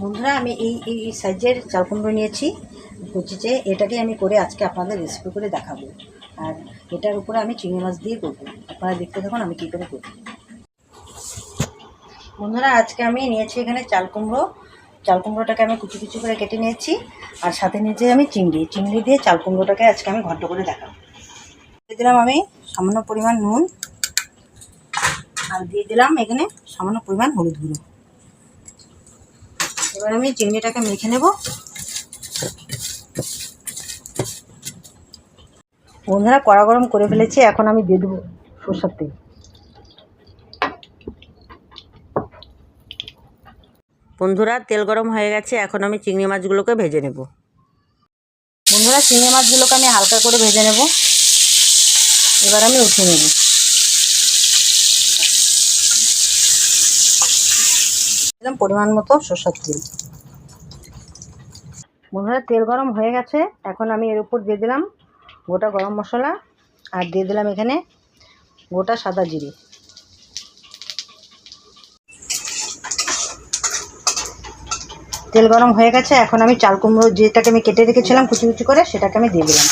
বন্ধুরা আমি এই সাইজের চাল কুমড়ো নিয়েছি কুচিতে। এটাকে আমি করে আজকে আপনাদের রেসিপি করে দেখাবো। আর এটার উপরে আমি চিংড়ি মাছ দিয়ে করবো। আপনারা দেখতে থাকুন আমি কী করে করব। বন্ধুরা আজকে আমি নিয়েছি এখানে চাল কুমড়োটাকে আমি কুচি কুচি করে কেটে নিয়েছি। আর সাথে নিয়েছি আমি চিংড়ি দিয়ে চাল কুমড়োটাকে আজকে আমি ঘন্ট করে দেখাবো। দিয়ে দিলাম আমি সামান্য পরিমাণ নুন, আর দিয়ে দিলাম এখানে সামান্য পরিমাণ হলুদ গুঁড়ো। এবার আমি চিংড়িটাকে মেখে নেব। বন্ধুরা কড়া গরম করে ফেলেছি, এখন আমি দিয়ে দেবো সরষের তেল। বন্ধুরা তেল গরম হয়ে গেছে, এখন আমি চিংড়ি মাছগুলোকে ভেজে নেব। বন্ধুরা চিংড়ি মাছগুলোকে আমি হালকা করে ভেজে নেব। এবার আমি উঠিয়ে নেব। দিলাম পরিমাণ মতো সরষের তেল। বন্ধুরা তেল গরম হয়ে গেছে, এখন আমি এর উপর দিয়ে দিলাম গোটা গরম মশলা, আর দিয়ে দিলাম এখানে গোটা সাদা জিরে। তেল গরম হয়ে গেছে, এখন আমি চাল কুমড়ো যেটাকে আমি কেটে রেখেছিলাম কুচি কুচি করে সেটাকে আমি দিয়ে দিলাম।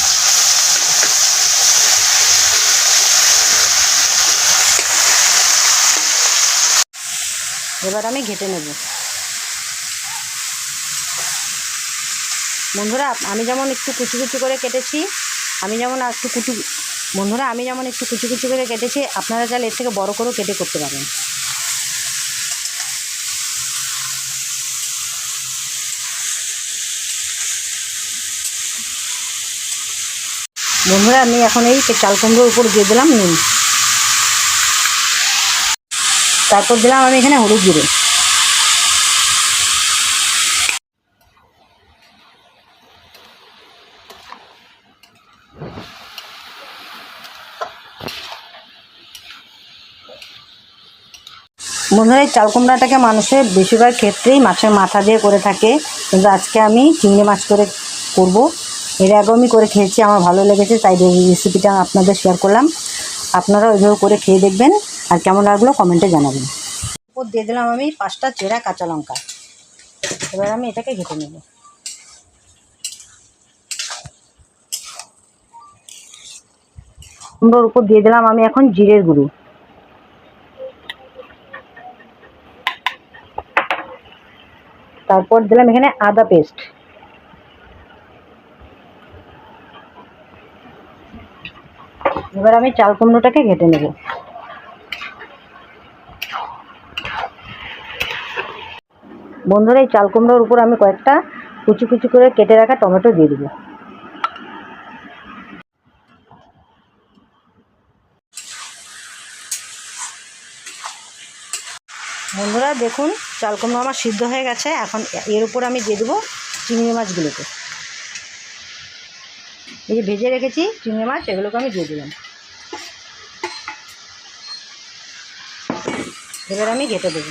এবার আমি ঘেটে নেব। বন্ধুরা আমি যেমন একটু কুচি কুচি করে কেটেছি, আমি যেমন একটু কুচি কুচি করে কেটেছি, আপনারা চাইলে এর থেকে বড় করেও কেটে করতে পারেন। বন্ধুরা আমি এখন এই চাল কুমড়োর উপর দিয়ে দিলাম নুন, তারপর দিলাম আমি এখানে হলুদ গুঁড়ো। বন্ধুরা এই চাল কুমড়াটাকে মানুষের বেশিরভাগ ক্ষেত্রেই মাছের মাথা দিয়ে করে থাকে, কিন্তু আজকে আমি চিংড়ি মাছ করে করব। এর আগেও আমি করে খেয়েছি, আমার ভালো লেগেছে, তাই এই রেসিপিটা আপনাদের শেয়ার করলাম। আপনারা ওইভাবে করে খেয়ে দেখবেন, আর কেমন লাগলো কমেন্টে জানাবেন। উপর দিয়ে দিলাম আমি 5টা চেরা কাঁচা লঙ্কা। এবার আমি এটাকে ঘেটে নেব। কুমড়োর উপর দিয়ে দিলাম আমি এখন জিরের গুঁড়ো, তারপর দিলাম এখানে আদা পেস্ট, এবার আমি চাল কুমড়োটাকে ঘেটে নেব। বন্ধুরা এই চাল কুমড়োর উপর আমি কয়েকটা কুচি কুচি করে কেটে রাখা টমেটো দিয়ে দেবো। বন্ধুরা দেখুন চাল কুমড়ো আমার সিদ্ধ হয়ে গেছে, এখন এর উপর আমি দিয়ে দেবো চিংড়ি মাছগুলোকে। এই যে ভেজে রেখেছি চিংড়ি মাছ, এগুলোকে আমি দিয়ে দিলাম। এবার আমি ঘেটে দেবো।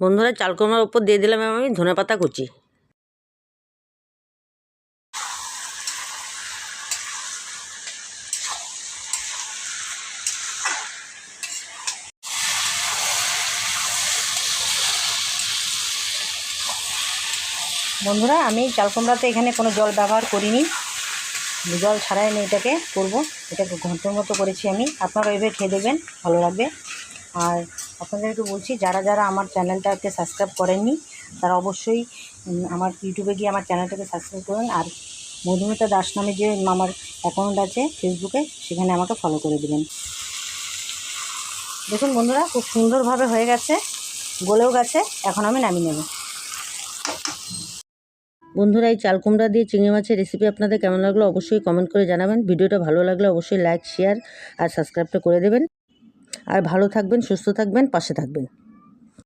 বন্ধুরা চাল কুমড়োর উপর দিয়ে দিলাম আমি ধনেপাতা কুচি। বন্ধুরা আমি চাল কুমড়াতে এখানে কোনো জল ব্যবহার করিনি, জল ছাড়াই আমি এটাকে করবো। এটাকে ঘন্টার মতো করেছি আমি, আপনারা এইভাবে খেয়ে দেখবেন, ভালো লাগবে। আর আপনাদেরকে বলছি, যারা যারা আমার চ্যানেলটাকে সাবস্ক্রাইব করেননি তারা অবশ্যই আমার ইউটিউবে গিয়ে আমার চ্যানেলটাকে সাবস্ক্রাইব করুন। আর মধুমিতা দাস নামে যে আমার অ্যাকাউন্ট আছে ফেসবুকে, সেখানে আমাকে ফলো করে দেবেন। দেখুন বন্ধুরা খুব সুন্দরভাবে হয়ে গেছে, গলেও গেছে, এখন আমি নামিয়ে নেব। বন্ধুরা এই চাল কুমড়া দিয়ে চিংড়ি মাছের রেসিপি আপনাদের কেমন লাগলো অবশ্যই কমেন্ট করে জানাবেন। ভিডিওটা ভালো লাগলে অবশ্যই লাইক, শেয়ার আর সাবস্ক্রাইবটা করে দেবেন। আর ভালো থাকবেন, সুস্থ থাকবেন, পাশে থাকবেন।